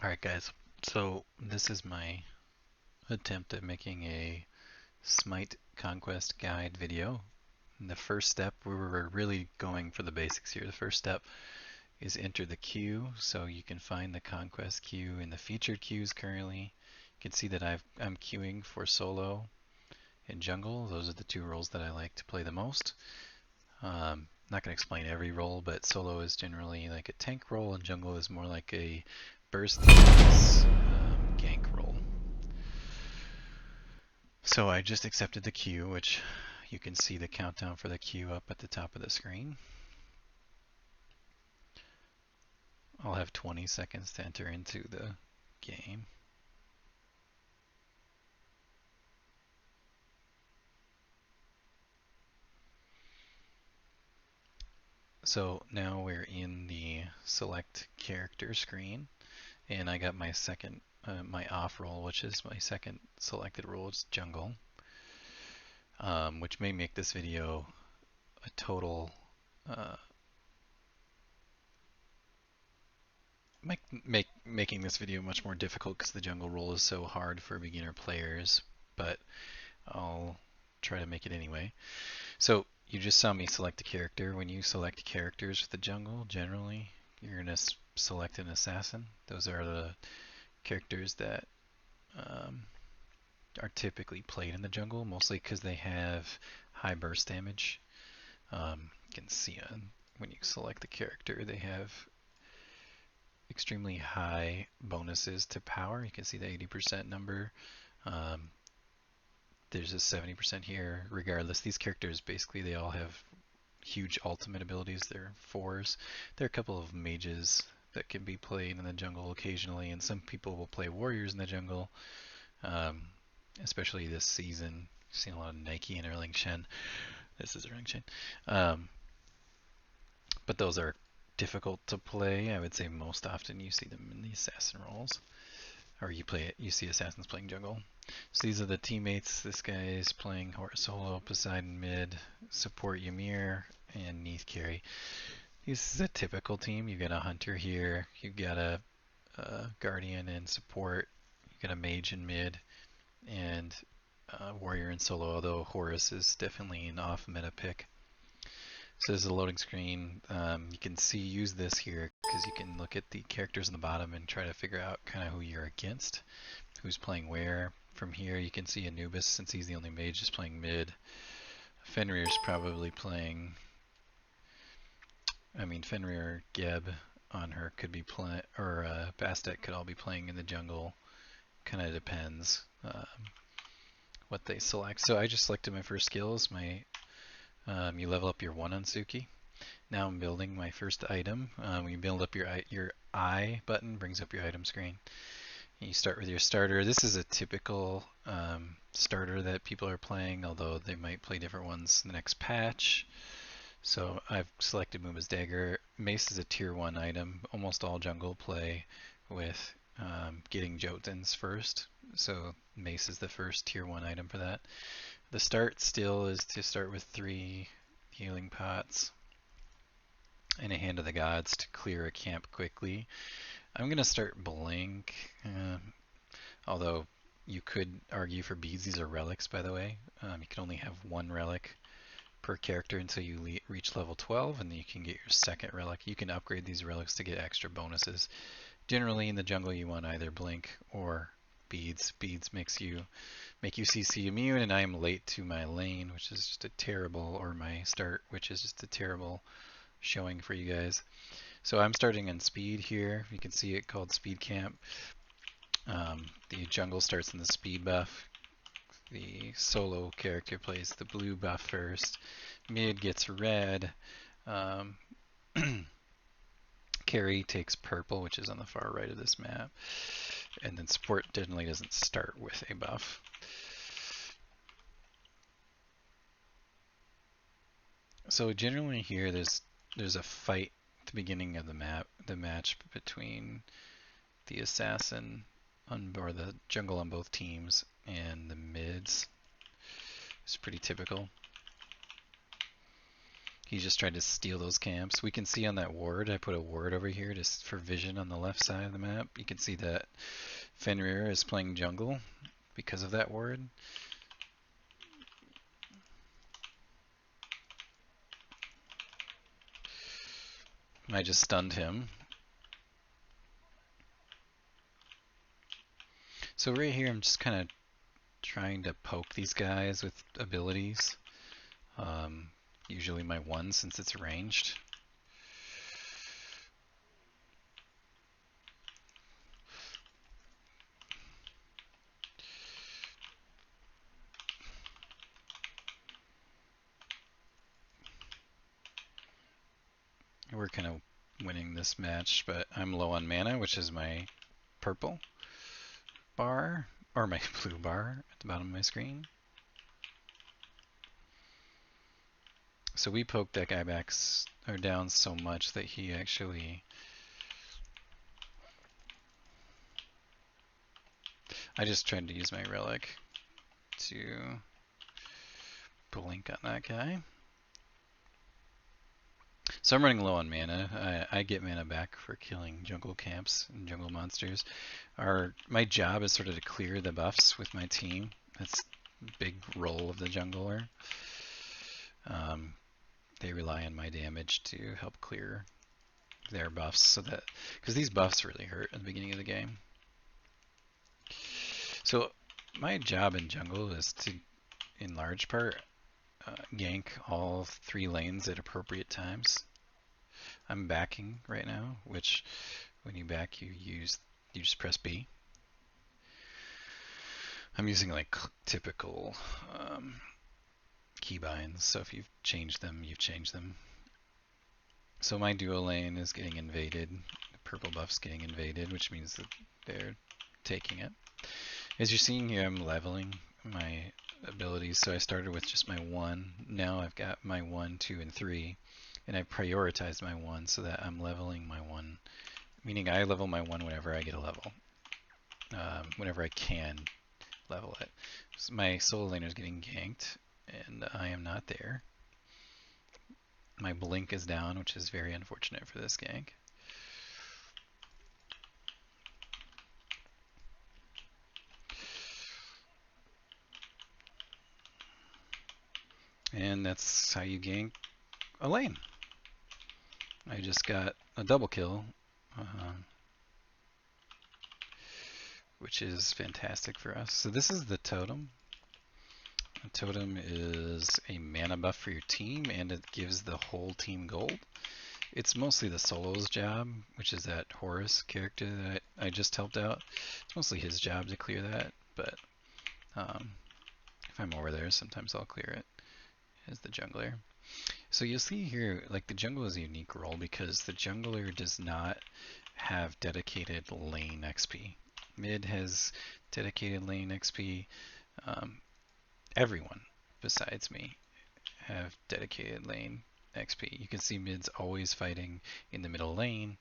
Alright guys, so this is my attempt at making a SMITE conquest guide video. And the first step, we were really going for the basics here. The first step is enter the queue, so you can find the conquest queue in the featured queues currently. You can see that I'm queuing for solo and jungle. Those are the two roles that I like to play the most. Not going to explain every role, but solo is generally like a tank role and jungle is more like a burst gank role. So I just accepted the queue, which you can see the countdown for the queue up at the top of the screen. I'll have 20 seconds to enter into the game. So now we're in the select character screen, and I got my second, my off role, which is my second selected role, it's jungle, which may make this video a total, making this video much more difficult because the jungle role is so hard for beginner players, but I'll try to make it anyway. So you just saw me select a character. When you select characters for the jungle, generally you're going to select an assassin. Those are the characters that are typically played in the jungle, mostly because they have high burst damage. You can see when you select the character, they have extremely high bonuses to power. You can see the 80% number. There's a 70% here. Regardless, these characters basically they all have huge ultimate abilities. They're fours. There are a couple of mages that can be played in the jungle occasionally, and some people will play warriors in the jungle. Especially this season, I've seen a lot of Nike and Erling Shen. This is Erling Shen. But those are difficult to play. I would say most often you see them in the assassin roles, or you see assassins playing jungle. So these are the teammates. This guy is playing Horus solo, Poseidon mid, support Ymir, and Neath carry. This is a typical team. You've got a hunter here, you've got a guardian in support, you've got a mage in mid, and warrior in solo, although Horus is definitely an off meta pick. So there's a loading screen. You can use this here because you can look at the characters in the bottom and try to figure out kind of who you're against, who's playing where. From here you can see Anubis, since he's the only mage, is playing mid. Fenrir's probably playing, Fenrir, Geb on her could be playing, or Bastet could all be playing in the jungle. Kind of depends what they select. So I just selected my first skills. You level up your 1 on Tsuki. Now I'm building my first item. When you build up your I button, brings up your item screen. You start with your starter. This is a typical starter that people are playing, although they might play different ones in the next patch. So I've selected Muma's Dagger. Mace is a tier 1 item. Almost all jungle play with getting Jotuns first. So Mace is the first tier 1 item for that. The start still is to start with 3 healing pots and a Hand of the Gods to clear a camp quickly. I'm going to start Blink, although you could argue for beads. These are relics, by the way. You can only have 1 relic per character until you reach level 12, and then you can get your second relic. You can upgrade these relics to get extra bonuses. Generally in the jungle you want either Blink or beads. Beads make you CC immune, and I am late to my lane, which is just a terrible, or my start, which is just a terrible showing for you guys. So I'm starting on speed here. You can see it called speed camp. The jungle starts in the speed buff. The solo character plays the blue buff first. Mid gets red. Carry takes purple, which is on the far right of this map. And then support generally doesn't start with a buff. So generally here there's a fight at the beginning of the match between the assassin or the jungle on both teams and the mids. It's pretty typical. He just tried to steal those camps. We can see on that ward, I put a ward over here just for vision on the left side of the map. You can see that Fenrir is playing jungle because of that ward. I just stunned him. So right here I'm just kind of trying to poke these guys with abilities. Usually my one since it's ranged. We're kind of winning this match, but I'm low on mana, which is my purple bar, or my blue bar at the bottom of my screen. So we poked that guy back or down so much that he actually... I just tried to use my relic to blink on that guy. So I'm running low on mana. I get mana back for killing jungle camps and jungle monsters. My job is sort of to clear the buffs with my team. That's a big role of the jungler. They rely on my damage to help clear their buffs, so that because these buffs really hurt at the beginning of the game. So my job in jungle is to, in large part, gank all 3 lanes at appropriate times. I'm backing right now, which when you back you just press B. I'm using like typical keybinds, so if you've changed them, you've changed them. So my duo lane is getting invaded, the purple buff's getting invaded, which means that they're taking it. As you're seeing here, I'm leveling my abilities, so I started with just my 1. Now I've got my 1, 2, and 3, and I prioritized my 1 so that I'm leveling my 1, meaning I level my 1 whenever I get a level, whenever I can level it. So my solo laner is getting ganked, and I am not there. My blink is down, which is very unfortunate for this gank. And that's how you gank a lane. I just got a double kill, which is fantastic for us. So this is the totem. A totem is a mana buff for your team, and it gives the whole team gold. It's mostly the solo's job, which is that Horus character that I just helped out. It's mostly his job to clear that, but if I'm over there, sometimes I'll clear it as the jungler. So you'll see here, like the jungle is a unique role because the jungler does not have dedicated lane XP. Mid has dedicated lane XP. Everyone besides me have dedicated lane XP. You can see mid's always fighting in the middle lane.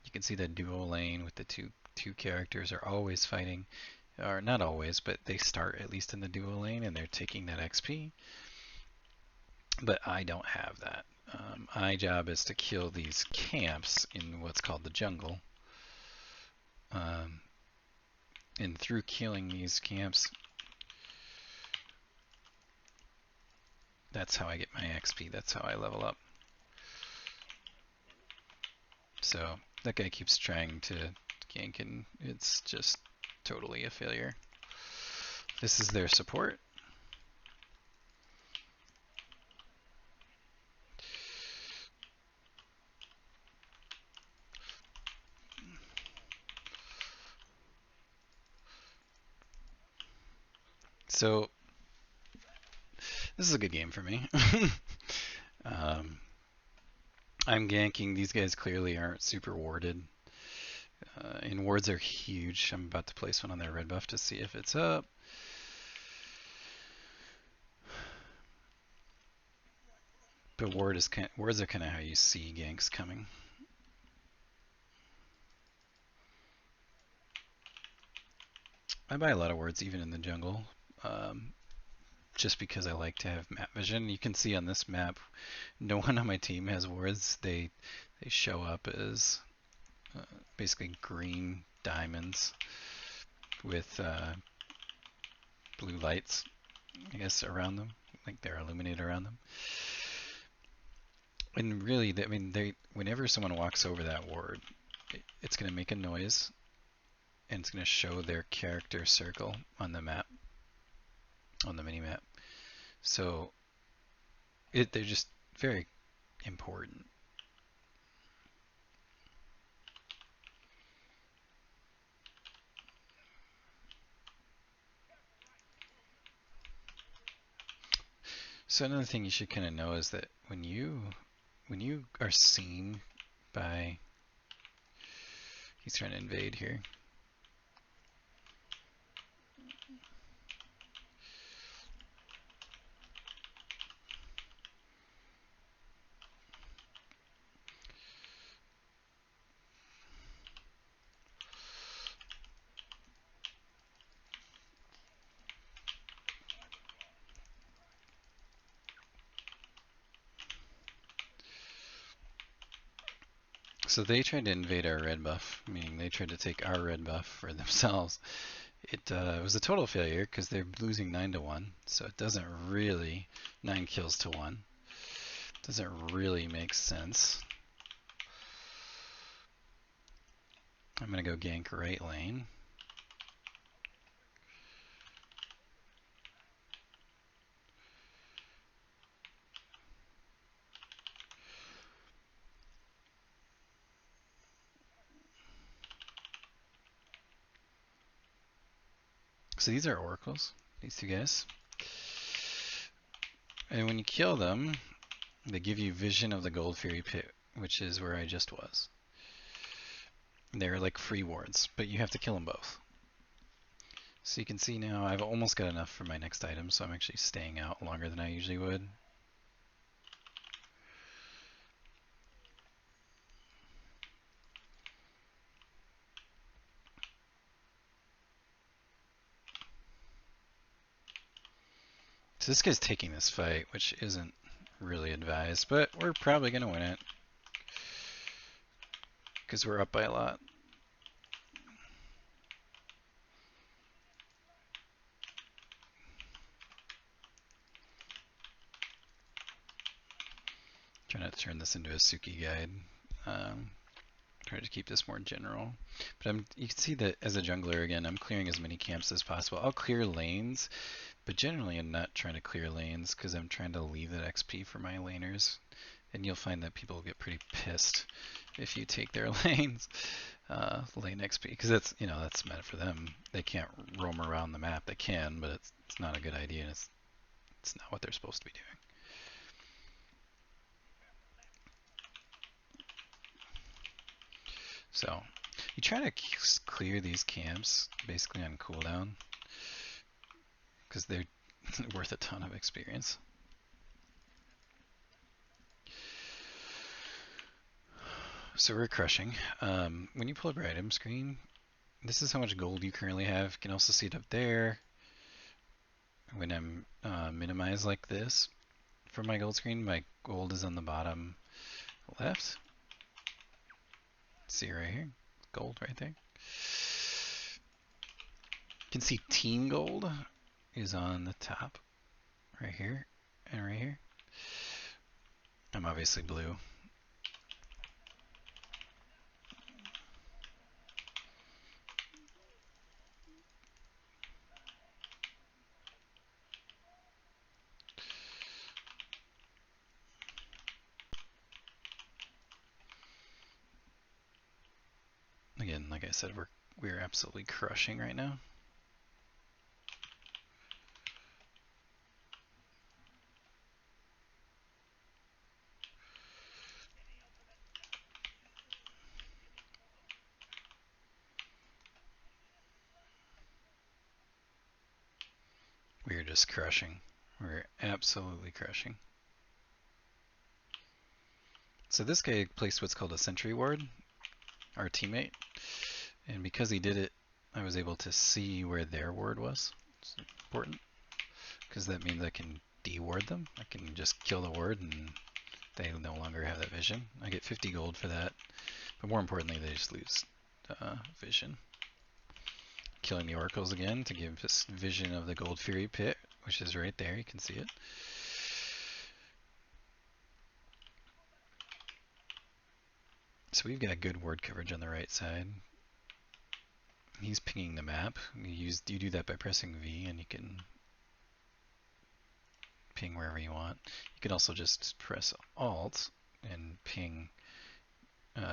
You can see the duo lane with the two characters are always fighting, or not always, but they start at least in the duo lane and they're taking that XP. But I don't have that. My job is to kill these camps in what's called the jungle. And through killing these camps, that's how I get my XP. That's how I level up. So that guy keeps trying to gank and it's just totally a failure. This is their support. So this is a good game for me. I'm ganking. These guys clearly aren't super warded. And wards are huge. I'm about to place one on their red buff to see if it's up. But wards are kind of how you see ganks coming. I buy a lot of wards even in the jungle. just because I like to have map vision. You can see on this map, no one on my team has wards. They show up as basically green diamonds with blue lights, I guess, around them. Like they're illuminated around them. And really, I mean, whenever someone walks over that ward, it's going to make a noise, and it's going to show their character circle on the map, on the mini map. So they're just very important. So another thing you should kind of know is that when you are seen by, he's trying to invade here. So they tried to invade our red buff, meaning they tried to take our red buff for themselves. It was a total failure because they're losing 9-1, so it doesn't really, 9 kills to 1. Doesn't really make sense. I'm gonna go gank right lane. So these are oracles, these two guys. And when you kill them, they give you vision of the Gold Fury Pit, which is where I just was. They're like free wards, but you have to kill them both. So you can see now I've almost got enough for my next item, so I'm actually staying out longer than I usually would. So this guy's taking this fight, which isn't really advised, but we're probably going to win it. Because we're up by a lot. Try not to turn this into a Tsuki guide. Try to keep this more general. But you can see that as a jungler, again, I'm clearing as many camps as possible. I'll clear lanes, but generally I'm not trying to clear lanes because I'm trying to leave that XP for my laners. And you'll find that people get pretty pissed if you take their lanes, lane XP, because that's meant for them. They can't roam around the map. They can, but it's not a good idea, and it's not what they're supposed to be doing. So you try to clear these camps basically on cooldown because they're worth a ton of experience. So we're crushing. When you pull up your item screen, this is how much gold you currently have. You can also see it up there. When I'm minimized like this for my gold screen, my gold is on the bottom left. See right here, gold right there. You can see team gold is on the top right here and right here. I'm obviously blue. Again, like I said, we're absolutely crushing right now. We're just crushing. We're absolutely crushing. So this guy placed what's called a sentry ward, our teammate, and because he did it, I was able to see where their ward was. It's important. because that means I can de-ward them. I can just kill the ward and they no longer have that vision. I get 50 gold for that, but more importantly, they just lose vision. Killing the oracles again to give us vision of the Gold Fury pit, which is right there. You can see it. So we've got good ward coverage on the right side. He's pinging the map. You do that by pressing V, and you can ping wherever you want. You can also just press Alt and ping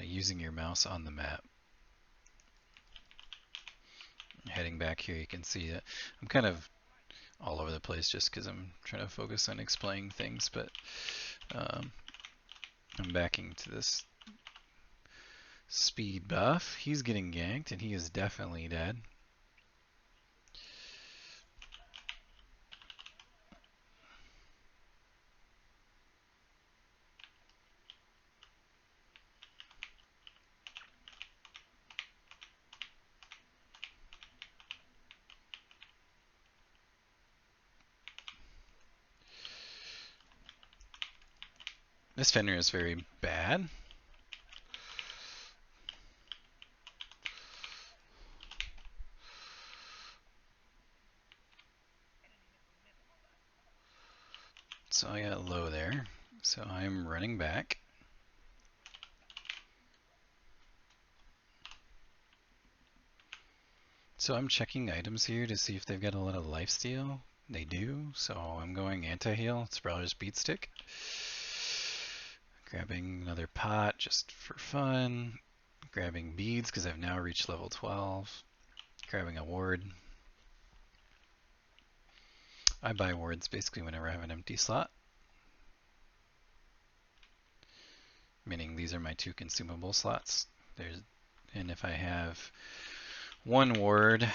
using your mouse on the map. Heading back here, you can see that I'm kind of all over the place just because I'm trying to focus on explaining things, but I'm backing to this speed buff. He's getting ganked, and he is definitely dead. This Fenrir is very bad. So I got low there. So I'm running back. So I'm checking items here to see if they've got a lot of lifesteal. They do, so I'm going anti-heal. It's probably just beat stick. Grabbing another pot just for fun. Grabbing beads because I've now reached level 12. Grabbing a ward. I buy wards basically whenever I have an empty slot. Meaning these are my 2 consumable slots. And if I have 1 ward,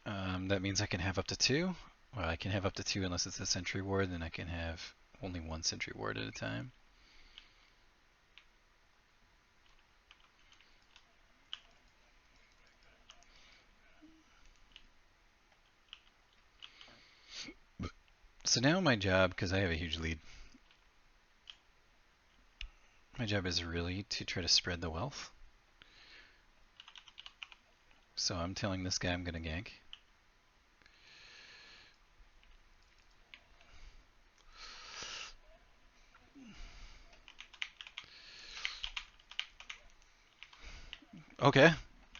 that means I can have up to 2. Well, I can have up to 2 unless it's a sentry ward, then I can have only 1 sentry ward at a time. So now my job, because I have a huge lead, my job is really to try to spread the wealth. So I'm telling this guy I'm going to gank. Okay.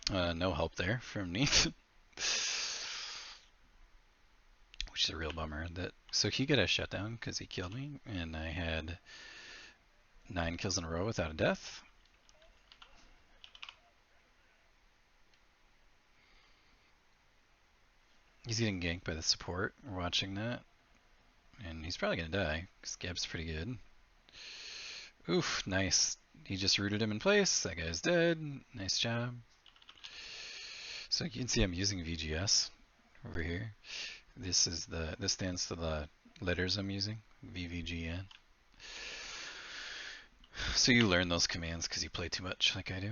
No help there from Neath. Which is a real bummer. So he got a shutdown because he killed me, and I had 9 kills in a row without a death. He's getting ganked by the support. We're watching that. And he's probably going to die, because Gab's pretty good. Oof, nice. He just rooted him in place. That guy's dead. Nice job. So you can see I'm using VGS over here. This stands for the letters I'm using, VVGN. So you learn those commands because you play too much like I do.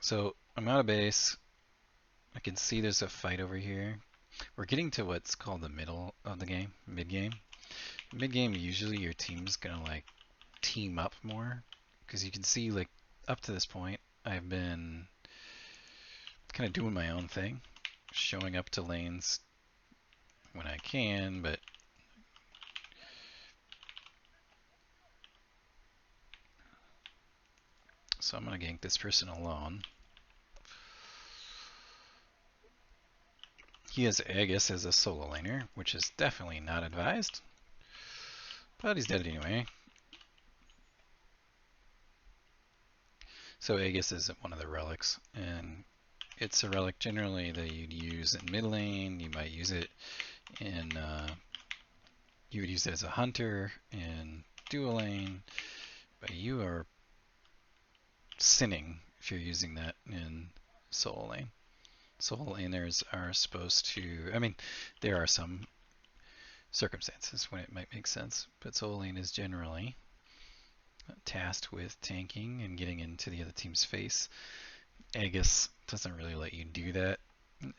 So I'm out of base. I can see there's a fight over here. We're getting to what's called the middle of the game, mid-game. Mid-game, usually your team's gonna like team up more, because you can see like up to this point, I've been kind of doing my own thing, showing up to lanes when I can, but so I'm gonna gank this person alone. He has Aegis as a solo laner, which is definitely not advised, but he's dead anyway. So Aegis is one of the relics, and it's a relic generally that you'd use in mid lane. You might use it in, you would use it as a hunter in dual lane, but you are sinning if you're using that in solo lane. Solo laners are supposed to, I mean, there are some circumstances when it might make sense, but solo lane is generally tasked with tanking and getting into the other team's face. Aegis doesn't really let you do that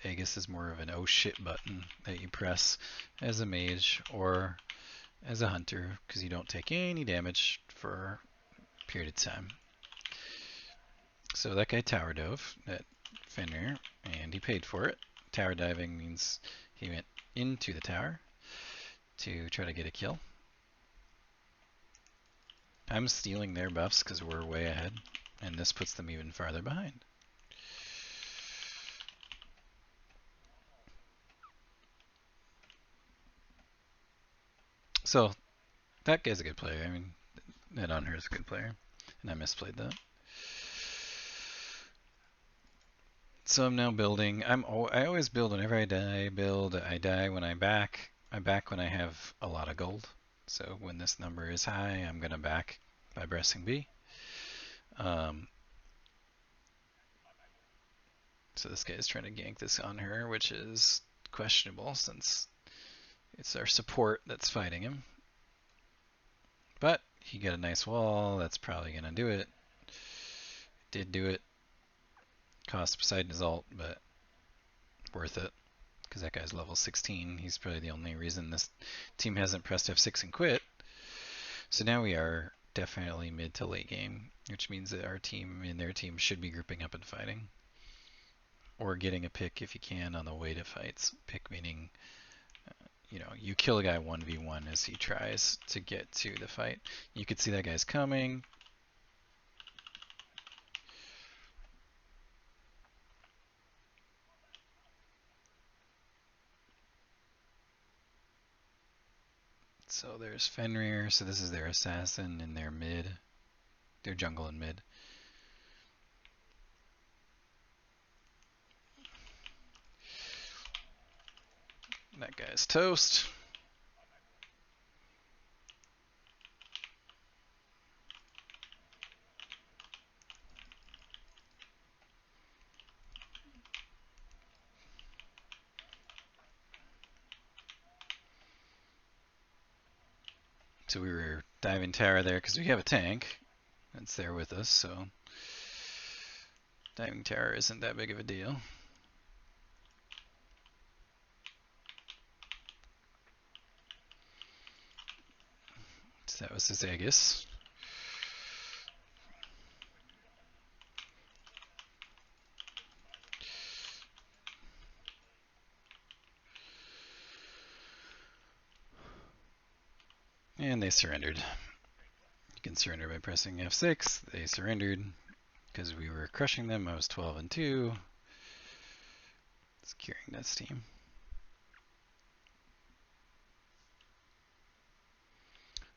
Aegis is more of an oh shit button that you press as a mage or as a hunter because you don't take any damage for a period of time. So that guy tower dove, that Fenrir, and he paid for it. Tower diving means he went into the tower to try to get a kill. I'm stealing their buffs because we're way ahead, and this puts them even farther behind. So that guy's a good player. I mean, that on her is a good player, and I misplayed that. So I'm now building. I always build whenever I die. I die when I back. I back when I have a lot of gold. So when this number is high, I'm gonna back by pressing B. So this guy is trying to gank this on her, which is questionable since it's our support that's fighting him. But he got a nice wall. That's probably gonna do it. Did do it. Cost Poseidon's ult, but worth it because that guy's level 16. He's probably the only reason this team hasn't pressed F6 and quit. So now we are definitely mid to late game, which means that our team and their team should be grouping up and fighting. Or getting a pick if you can on the way to fights. Pick meaning, you know, you kill a guy 1v1 as he tries to get to the fight. You could see that guy's coming. So there's Fenrir, so this is their assassin in their mid. Their jungle and mid. That guy's toast. So we were diving tower there because we have a tank that's there with us, so diving tower isn't that big of a deal. So that was his Aegis. And they surrendered. You can surrender by pressing F6. They surrendered because we were crushing them. I was 12 and 2. Securing this team.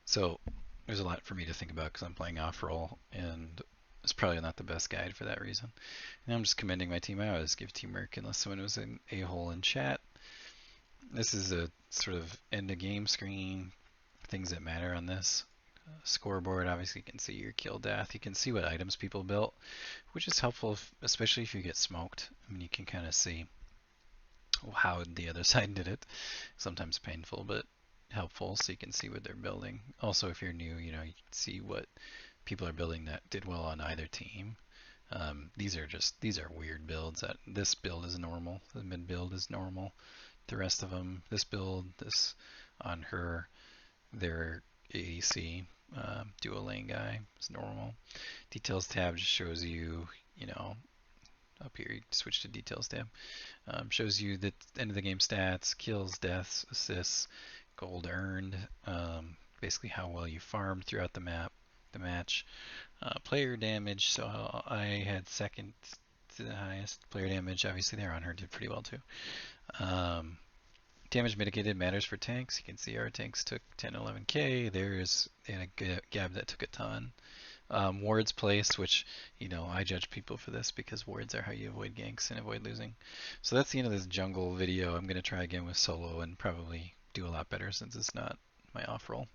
So there's a lot for me to think about because I'm playing off roll, and it's probably not the best guide for that reason. And I'm just commending my team. I always give teamwork unless someone was an a-hole in chat. This is a sort of end of game screen, things that matter on this. Scoreboard, obviously you can see your kill death. You can see what items people built, which is helpful, especially if you get smoked. I mean, you can kind of see how the other side did it. Sometimes painful, but helpful, so you can see what they're building. Also, if you're new, you know, you can see what people are building that did well on either team. These are weird builds. This build is normal. The mid build is normal. The rest of them, this build, this on her, their ADC, dual lane guy is normal. Details tab just shows you, you know, up here you switch to details tab. Shows you the end of the game stats, kills, deaths, assists, gold earned, basically how well you farmed throughout the match. Player damage, so I had second to the highest player damage. Obviously, their on her did pretty well too. Damage mitigated matters for tanks. You can see our tanks took 10, 11k. There's a Gab that took a ton. Wards placed, which, you know, I judge people for this because wards are how you avoid ganks and avoid losing. So that's the end of this jungle video. I'm going to try again with solo and probably do a lot better since it's not my off roll.